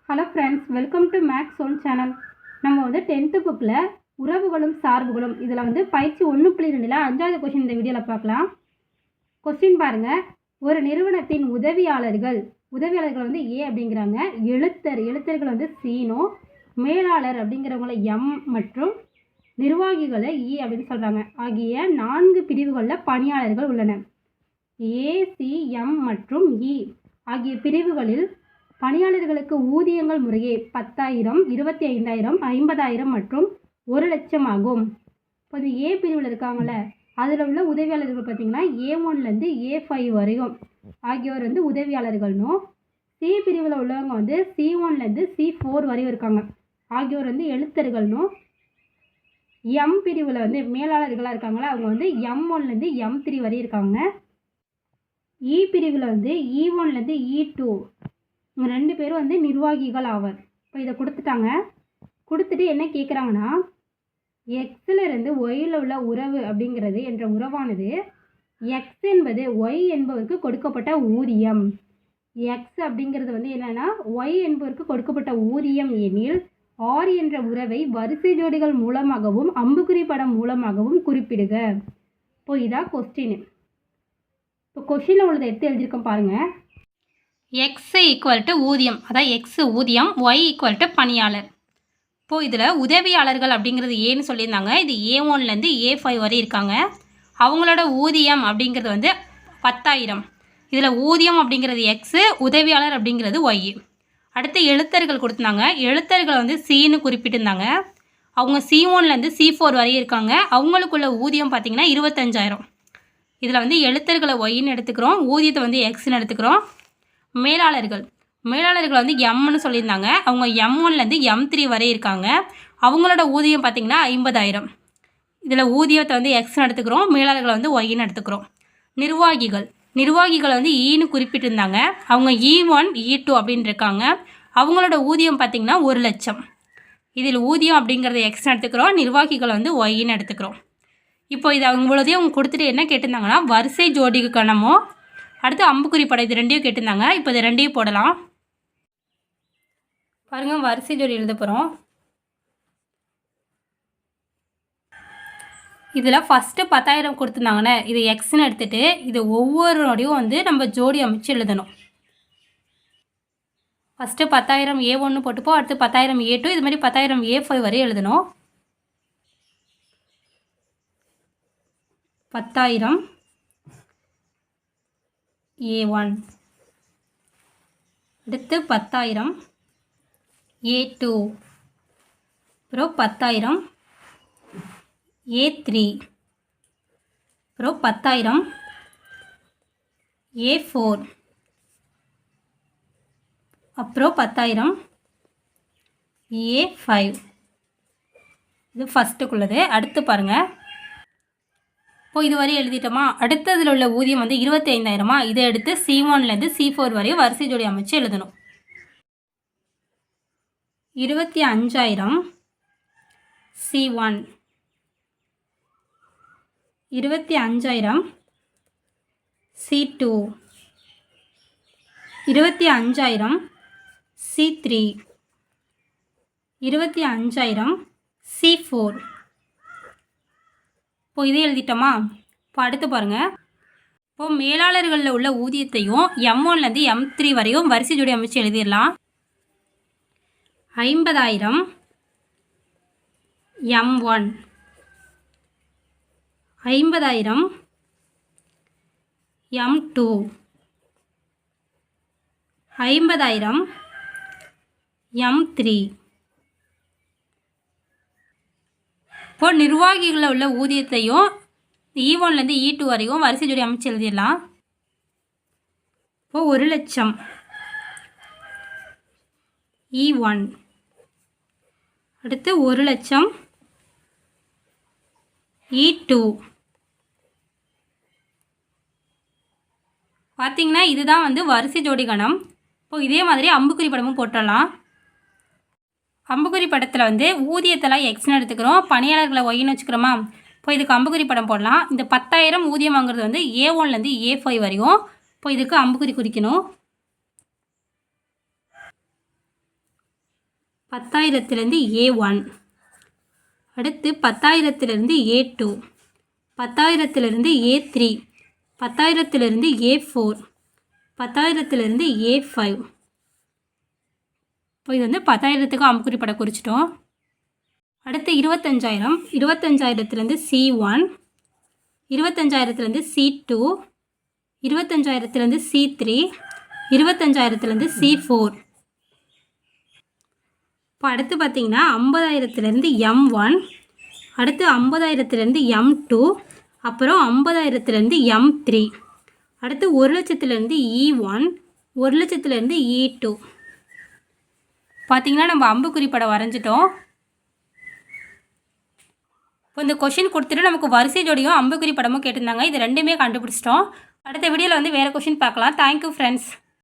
Hello friends, welcome to Max one channel. நம்ம வந்து 10th புக்கில் உறவுகளும் சார்புகளும் இதில் வந்து பயிற்சி 1.2ல் 5வது கொஸ்டின் இந்த வீடியோவில் பார்க்கலாம். கொஸ்டின் பாருங்கள். ஒரு நிறுவனத்தின் உதவியாளர்கள் வந்து ஏ அப்படிங்கிறாங்க. எழுத்தர்கள் வந்து சீனோ, மேலாளர் அப்படிங்கிறவங்கள எம் மற்றும் நிர்வாகிகளை இ அப்படின்னு சொல்கிறாங்க. ஆகிய 4 பிரிவுகளில் பணியாளர்கள் உள்ளனர். ஏ, சி, எம் மற்றும் இ ஆகிய பிரிவுகளில் பணியாளர்களுக்கு ஊதியங்கள் முறையே 10,000, 25,000, 50,000 மற்றும் 1,00,000 ஆகும். இப்போ இது ஏ பிரிவில் இருக்காங்கள்ல, அதில் உள்ள உதவியாளர்கள் பார்த்திங்கன்னா A1லேருந்து A5 வரையும் ஆகியோர் வந்து உதவியாளர்கள்னும், சி பிரிவில் உள்ளவங்க வந்து C1லேருந்து C4 வரையும் இருக்காங்க ஆகியோர் வந்து எழுத்தர்கள்னும், எம் பிரிவில் வந்து மேலாளர்களாக இருக்காங்களா அவங்க வந்து M1லேருந்து M3 வரையும் இருக்காங்க. இ பிரிவில் வந்து E1லேருந்து E2 இவங்க 2 பேரும் வந்து நிர்வாகிகள் ஆவர். இப்போ இதை கொடுத்துட்டு என்ன கேட்குறாங்கன்னா, எக்ஸிலிருந்து ஒய்யில் உள்ள உறவு அப்படிங்கிறது என்ற உறவானது எக்ஸ் என்பது ஒய் என்பவருக்கு கொடுக்கப்பட்ட ஊதியம். எக்ஸ் அப்படிங்கிறது வந்து என்னென்னா ஒய் என்பவருக்கு கொடுக்கப்பட்ட ஊதியம் எனில் ஆர் என்ற உறவை வரிசை ஜோடிகள் மூலமாகவும் அம்புக்குறி படம் மூலமாகவும் குறிப்பிடுக. இப்போ இதான் கொஸ்டின். இப்போ கொஸ்டினில் உள்ளதை எடுத்து எழுதியிருக்கோம் பாருங்கள். எக்ஸ் ஈக்குவல் டு ஊதியம், அதாவது எக்ஸ் ஊதியம், ஒய் ஈக்குவல் டு பணியாளர். இப்போது இதில் உதவியாளர்கள் அப்படிங்கிறது ஏன்னு சொல்லியிருந்தாங்க. இது A1லேருந்து A5 வரை இருக்காங்க. அவங்களோட ஊதியம் அப்படிங்கிறது வந்து 10,000. இதில் ஊதியம் அப்படிங்கிறது எக்ஸு, உதவியாளர் அப்படிங்கிறது ஒய். அடுத்து எழுத்தர்கள் கொடுத்துருந்தாங்க. எழுத்தர்களை வந்து சின்னு குறிப்பிட்டிருந்தாங்க. அவங்க C1லேருந்து C4 வரை இருக்காங்க. அவங்களுக்குள்ள ஊதியம் பார்த்திங்கன்னா 25,000. இதில் வந்து எழுத்தர்களை ஒய்ன்னு எடுத்துக்கிறோம், ஊதியத்தை வந்து எக்ஸ்ன்னு எடுத்துக்கிறோம். மேலாளர்கள் வந்து எம்னு சொல்லியிருந்தாங்க. அவங்க M1லேருந்து M3 வரை இருக்காங்க. அவங்களோட ஊதியம் பார்த்திங்கன்னா 50,000. இதில் ஊதியத்தை வந்து எக்ஸ்ன்னு எடுத்துக்கிறோம், மேலாளர்களை வந்து ஒய்ன்னு எடுத்துக்கிறோம். நிர்வாகிகள் வந்து ஈன்னு குறிப்பிட்டிருந்தாங்க. அவங்க E1, E2 அப்படின்னு இருக்காங்க. அவங்களோட ஊதியம் பார்த்திங்கன்னா 1,00,000. இதில் ஊதியம் அப்படிங்கிறத எக்ஸ்ன்னு எடுத்துக்கிறோம், நிர்வாகிகள் வந்து ஒய்ன்னு எடுத்துக்கிறோம். இப்போ இதை அவங்க கொடுத்துட்டு என்ன கேட்டிருந்தாங்கன்னா, வரிசை ஜோடிக்கு கணமோ அடுத்து அம்புக்குறி படம் இது 2யும் கேட்டிருந்தாங்க. இப்போ இது 2யும் போடலாம் பாருங்கள். வரிசை ஜோடி எழுத போகிறோம். இதில் ஃபஸ்ட்டு 10,000 கொடுத்துருந்தாங்கண்ணே, இது எக்ஸ்ன்னு எடுத்துகிட்டு இது ஒவ்வொருடையும் வந்து நம்ம ஜோடி அமைச்சு எழுதணும். ஃபஸ்ட்டு 10,000 A1 போட்டுப்போம், அடுத்து 10,000 A2, இது மாதிரி 10,000 A5 வரை எழுதணும். 10,000 A1, அடுத்து 10,000 A2, அப்புறம் 10,000 A3, அப்புறம் 10,000 A4, அப்புறம் 10,000 A5. இது ஃபஸ்ட்டுக்குள்ளது. அடுத்து பாருங்கள். இப்போ இது வரை எழுதிட்டோமா? அடுத்ததில் உள்ள ஊதியம் வந்து 25,000. இதை எடுத்து C1லேருந்து C4 வரையும் வரிசை ஜோடி அமைச்சு எழுதணும். 25,000 C1, 25,000 C2, 25,000 C3, 25,000 C4. இப்போ இதே எழுதிட்டோமா? இப்போ அடுத்து பாருங்கள். இப்போது மேலாளர்களில் உள்ள ஊதியத்தையும் M1லேருந்து M3 வரையும் வரிசை ஜோடி அமைச்சு எழுதிடலாம். 50,000 M1, 50,000 M2, 50,000 M3. இப்போ நிர்வாகிகளில் உள்ள ஊதியத்தையும் E1லேருந்து E2 வரையும் வரிசை ஜோடி அமைச்சு எழுதிடலாம். இப்போ 1,00,000 E1, அடுத்து 1,00,000 E2. பார்த்திங்கன்னா இதுதான் வந்து வரிசை ஜோடி கணம். இப்போ இதே மாதிரி அம்புக்குறி படமும் போட்டுடலாம். அம்புக்குறி படத்தில் வந்து ஊதியத்தெல்லாம் எக்ஸ்ன்னு எடுத்துக்கிறோம், பணியாளர்களை ஒய்ன்னு வச்சுக்கிறோமா? இப்போ இதுக்கு அம்புக்குறி படம் போடலாம். இந்த 10,000 ஊதியம் வாங்குறது வந்து A1லேருந்து A5 வரையும். இப்போ இதுக்கு அம்புக்குறி குறிக்கணும். 10,000லேருந்து A1, அடுத்து 10,000லேருந்து A2, 10,000லேருந்து A3, 10,000லேருந்து A4, 10,000லேருந்து A5. இப்போ இது வந்து 10,000த்துக்கு அம்புக்குறி படம் குறிச்சிட்டோம். அடுத்து 25,000, 25,000லேருந்து C1, 25,000லேருந்து C2, 25,000லேருந்து C3, 25,000லேருந்து C4. இப்போ அடுத்து பார்த்தீங்கன்னா 50,000லேருந்து M1, அடுத்து 50,000லேருந்து M2, அப்புறம் 50,000லேருந்து M3, அடுத்து 1,00,000லேருந்து E1, 1,00,000லேருந்து E2. பார்த்தீங்கன்னா நம்ம அம்புக்குறி படம் வரைஞ்சிட்டோம். இப்போ இந்த கொஷின் கொடுத்துட்டு நமக்கு வரிசை ஜோடியும் அம்புக்குறி படமும் கேட்டிருந்தாங்க. இது ரெண்டுமே கண்டுபிடிச்சிட்டோம். அடுத்த வீடியோவில் வந்து வேறு கொஷின் பார்க்கலாம். Thank you friends.